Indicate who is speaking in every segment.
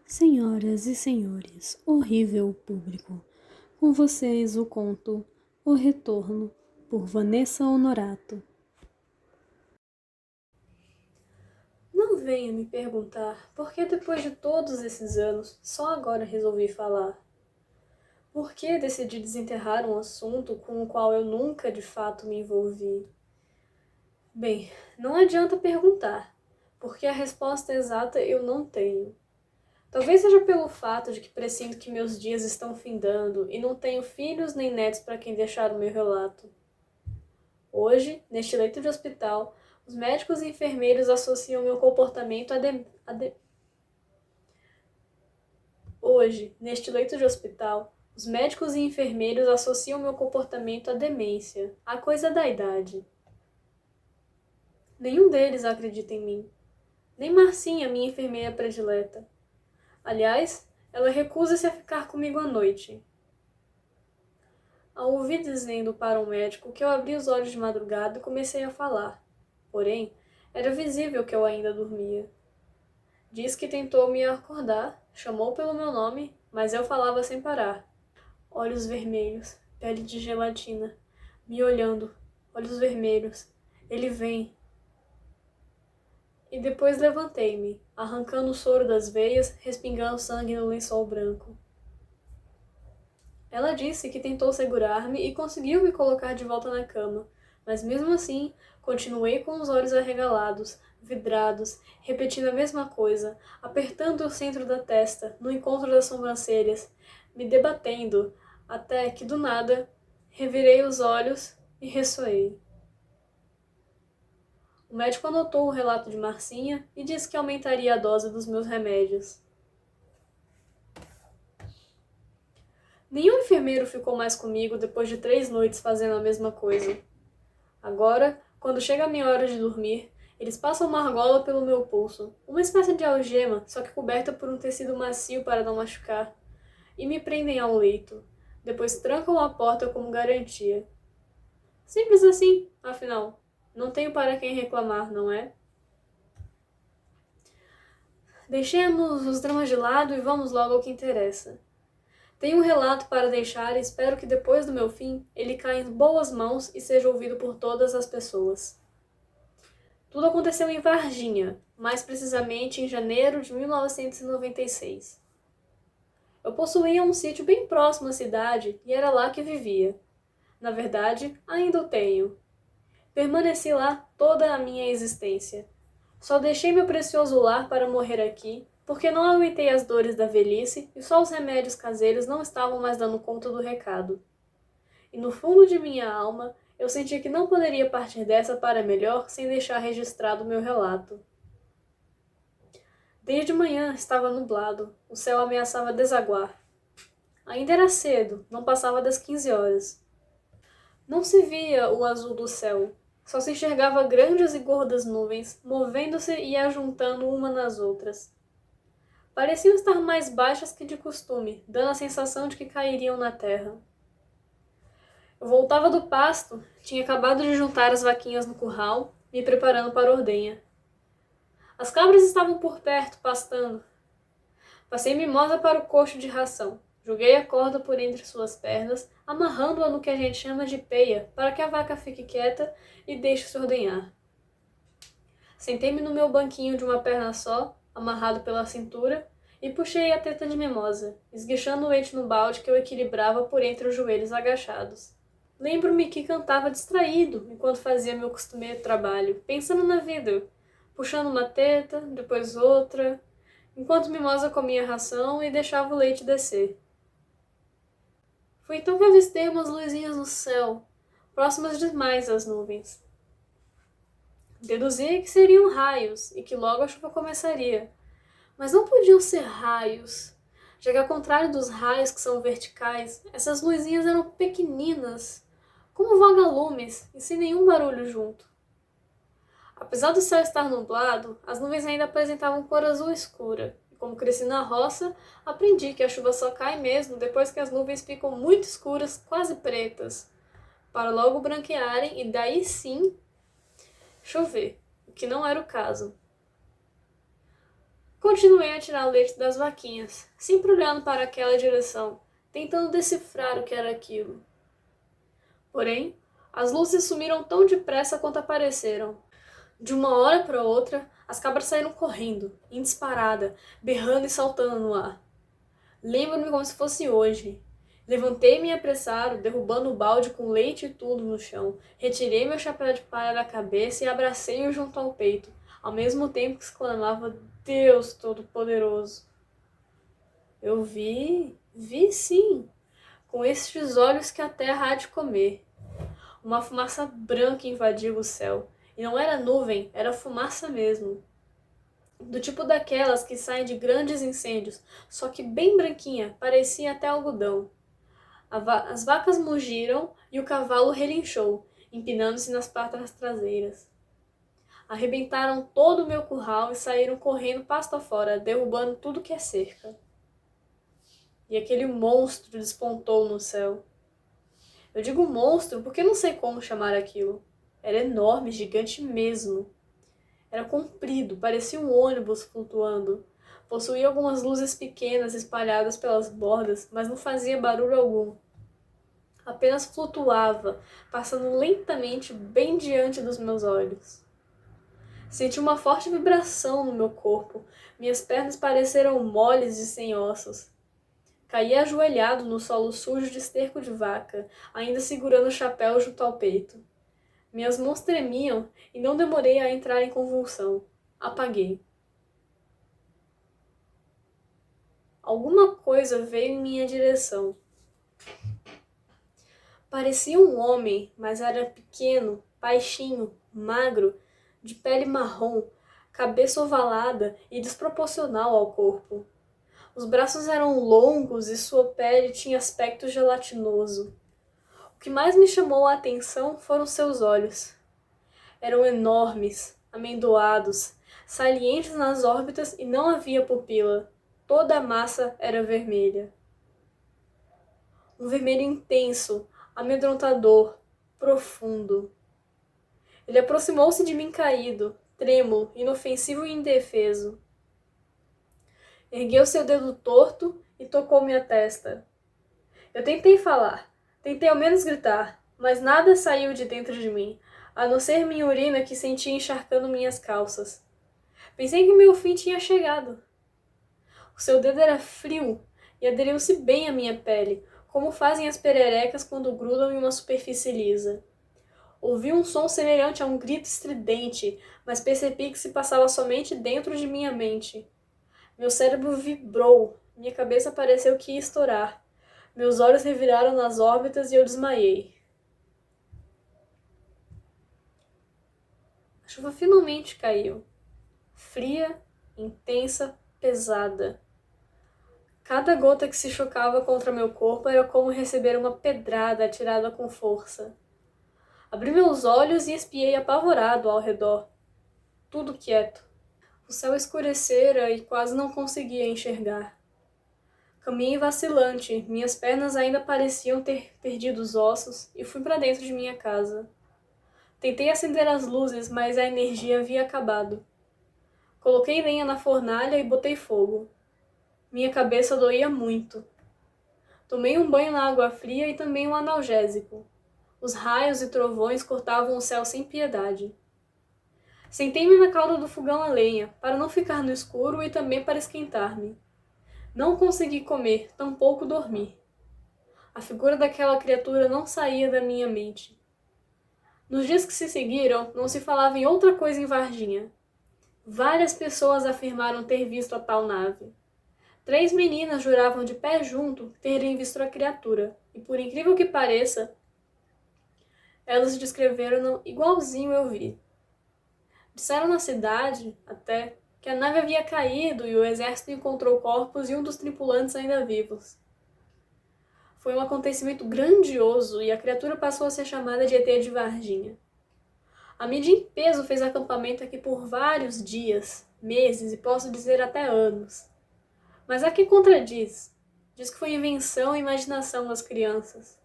Speaker 1: Senhoras e senhores, horrível público, com vocês o conto O Retorno, por Vanessa Honorato. Não venha me perguntar por que depois de todos esses anos só agora resolvi falar. Por que decidi desenterrar um assunto com o qual eu nunca de fato me envolvi? Bem, não adianta perguntar, porque a resposta exata eu não tenho. Talvez seja pelo fato de que presinto que meus dias estão findando e não tenho filhos nem netos para quem deixar o meu relato. Hoje, neste leito de hospital, os médicos e enfermeiros associam meu comportamento Hoje, neste leito de hospital, os médicos e enfermeiros associam meu comportamento à demência, à coisa da idade. Nenhum deles acredita em mim. Nem Marcinha, minha enfermeira predileta. Aliás, ela recusa-se a ficar comigo à noite. Ao ouvir dizendo para um médico que eu abri os olhos de madrugada e comecei a falar. Porém, era visível que eu ainda dormia. Diz que tentou me acordar, chamou pelo meu nome, mas eu falava sem parar. Olhos vermelhos, pele de gelatina, me olhando, olhos vermelhos. Ele vem. E depois levantei-me, arrancando o soro das veias, respingando sangue no lençol branco. Ela disse que tentou segurar-me e conseguiu me colocar de volta na cama, mas mesmo assim, continuei com os olhos arregalados, vidrados, repetindo a mesma coisa, apertando o centro da testa, no encontro das sobrancelhas, me debatendo, até que, do nada, revirei os olhos e ressoei. O médico anotou o relato de Marcinha e disse que aumentaria a dose dos meus remédios. Nenhum enfermeiro ficou mais comigo depois de 3 noites fazendo a mesma coisa. Agora, quando chega a minha hora de dormir, eles passam uma argola pelo meu pulso, uma espécie de algema, só que coberta por um tecido macio para não machucar, e me prendem ao leito. Depois trancam a porta como garantia. Simples assim, afinal. Não tenho para quem reclamar, não é? Deixemos os dramas de lado e vamos logo ao que interessa. Tenho um relato para deixar e espero que depois do meu fim ele caia em boas mãos e seja ouvido por todas as pessoas. Tudo aconteceu em Varginha, mais precisamente em janeiro de 1996. Eu possuía um sítio bem próximo à cidade e era lá que vivia. Na verdade, ainda o tenho. Permaneci lá toda a minha existência. Só deixei meu precioso lar para morrer aqui, porque não aguentei as dores da velhice e só os remédios caseiros não estavam mais dando conta do recado. E no fundo de minha alma, eu senti que não poderia partir dessa para melhor sem deixar registrado o meu relato. Desde manhã estava nublado, o céu ameaçava desaguar. Ainda era cedo, não passava das 15 horas. Não se via o azul do céu, só se enxergava grandes e gordas nuvens, movendo-se e ajuntando uma nas outras. Pareciam estar mais baixas que de costume, dando a sensação de que cairiam na terra. Eu voltava do pasto, tinha acabado de juntar as vaquinhas no curral, me preparando para a ordenha. As cabras estavam por perto, pastando. Passei mimosa para o coxo de ração. Joguei a corda por entre suas pernas, amarrando-a no que a gente chama de peia, para que a vaca fique quieta e deixe-se ordenhar. Sentei-me no meu banquinho de uma perna só, amarrado pela cintura, e puxei a teta de mimosa, esguichando o leite no balde que eu equilibrava por entre os joelhos agachados. Lembro-me que cantava distraído enquanto fazia meu costumeiro trabalho, pensando na vida, puxando uma teta, depois outra, enquanto Mimosa comia a ração e deixava o leite descer. Foi então que avistei umas luzinhas no céu, próximas demais às nuvens. Deduzi que seriam raios e que logo a chuva começaria. Mas não podiam ser raios, já que ao contrário dos raios que são verticais, essas luzinhas eram pequeninas, como vagalumes e sem nenhum barulho junto. Apesar do céu estar nublado, as nuvens ainda apresentavam cor azul escura, e como cresci na roça, aprendi que a chuva só cai mesmo depois que as nuvens ficam muito escuras, quase pretas. para logo branquearem e daí sim chover, o que não era o caso. Continuei a tirar o leite das vaquinhas, sempre olhando para aquela direção, tentando decifrar o que era aquilo. Porém, as luzes sumiram tão depressa quanto apareceram. De uma hora para outra, as cabras saíram correndo, em disparada, berrando e saltando no ar. Lembro-me como se fosse hoje. Levantei-me apressado, derrubando o balde com leite e tudo no chão. Retirei meu chapéu de palha da cabeça e abracei-o junto ao peito, ao mesmo tempo que exclamava: Deus Todo-Poderoso! Eu vi sim, com estes olhos que a terra há de comer. Uma fumaça branca invadiu o céu, e não era nuvem, era fumaça mesmo. Do tipo daquelas que saem de grandes incêndios, só que bem branquinha, parecia até algodão. As vacas mugiram e o cavalo relinchou, empinando-se nas patas traseiras. Arrebentaram todo o meu curral e saíram correndo pasto afora, derrubando tudo que é cerca. E aquele monstro despontou no céu. Eu digo monstro porque não sei como chamar aquilo. Era enorme, gigante mesmo. Era comprido, parecia um ônibus flutuando. Possuía algumas luzes pequenas espalhadas pelas bordas, mas não fazia barulho algum. Apenas flutuava, passando lentamente bem diante dos meus olhos. Senti uma forte vibração no meu corpo. Minhas pernas pareceram moles e sem ossos. Caí ajoelhado no solo sujo de esterco de vaca, ainda segurando o chapéu junto ao peito. Minhas mãos tremiam e não demorei a entrar em convulsão. Apaguei. Alguma coisa veio em minha direção. Parecia um homem, mas era pequeno, baixinho, magro, de pele marrom, cabeça ovalada e desproporcional ao corpo. Os braços eram longos e sua pele tinha aspecto gelatinoso. O que mais me chamou a atenção foram seus olhos. Eram enormes, amendoados, salientes nas órbitas e não havia pupila. Toda a massa era vermelha. Um vermelho intenso, amedrontador, profundo. Ele aproximou-se de mim caído, trêmulo, inofensivo e indefeso. Ergueu seu dedo torto e tocou minha testa. Eu tentei falar, tentei ao menos gritar, mas nada saiu de dentro de mim, a não ser minha urina que sentia encharcando minhas calças. Pensei que meu fim tinha chegado. O seu dedo era frio e aderiu-se bem à minha pele, como fazem as pererecas quando grudam em uma superfície lisa. Ouvi um som semelhante a um grito estridente, mas percebi que se passava somente dentro de minha mente. Meu cérebro vibrou, minha cabeça pareceu que ia estourar. Meus olhos reviraram nas órbitas e eu desmaiei. A chuva finalmente caiu. Fria, intensa, pesada. Cada gota que se chocava contra meu corpo era como receber uma pedrada atirada com força. Abri meus olhos e espiei apavorado ao redor. Tudo quieto. O céu escurecera e quase não conseguia enxergar. Caminhei vacilante, minhas pernas ainda pareciam ter perdido os ossos e fui para dentro de minha casa. Tentei acender as luzes, mas a energia havia acabado. Coloquei lenha na fornalha e botei fogo. Minha cabeça doía muito. Tomei um banho na água fria e também um analgésico. Os raios e trovões cortavam o céu sem piedade. Sentei-me na cauda do fogão a lenha, para não ficar no escuro e também para esquentar-me. Não consegui comer, tampouco dormir. A figura daquela criatura não saía da minha mente. Nos dias que se seguiram, não se falava em outra coisa em Varginha. Várias pessoas afirmaram ter visto a tal nave. 3 meninas juravam de pé junto terem visto a criatura, e por incrível que pareça, elas descreveram igualzinho eu vi. Disseram na cidade, até, que a nave havia caído e o exército encontrou corpos e um dos tripulantes ainda vivos. Foi um acontecimento grandioso e a criatura passou a ser chamada de ET de Varginha. A mídia em peso fez acampamento aqui por vários dias, meses e posso dizer até anos. Mas há quem contradiz. Diz que foi invenção e imaginação das crianças.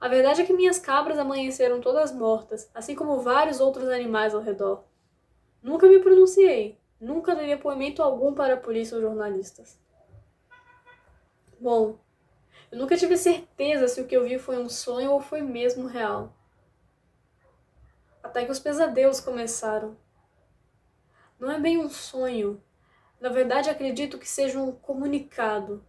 Speaker 1: A verdade é que minhas cabras amanheceram todas mortas, assim como vários outros animais ao redor. Nunca me pronunciei, nunca dei depoimento algum para a polícia ou jornalistas. Bom, eu nunca tive certeza se o que eu vi foi um sonho ou foi mesmo real. Até que os pesadelos começaram. Não é bem um sonho. Na verdade, acredito que seja um comunicado.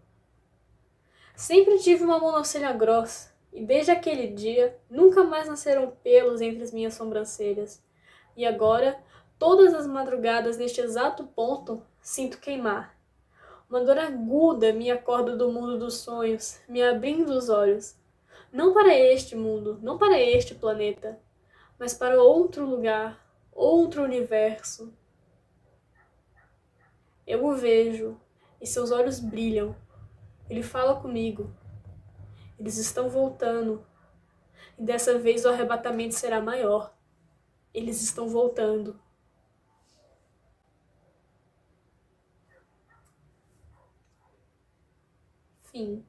Speaker 1: Sempre tive uma monocelha grossa, e desde aquele dia nunca mais nasceram pelos entre as minhas sobrancelhas. E agora, todas as madrugadas neste exato ponto, sinto queimar. Uma dor aguda me acorda do mundo dos sonhos, me abrindo os olhos. Não para este mundo, não para este planeta, mas para outro lugar, outro universo. Eu o vejo, e seus olhos brilham. Ele fala comigo. Eles estão voltando, e dessa vez o arrebatamento será maior. Eles estão voltando. Fim.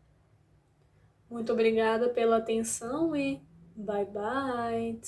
Speaker 1: Muito obrigada pela atenção e bye bye.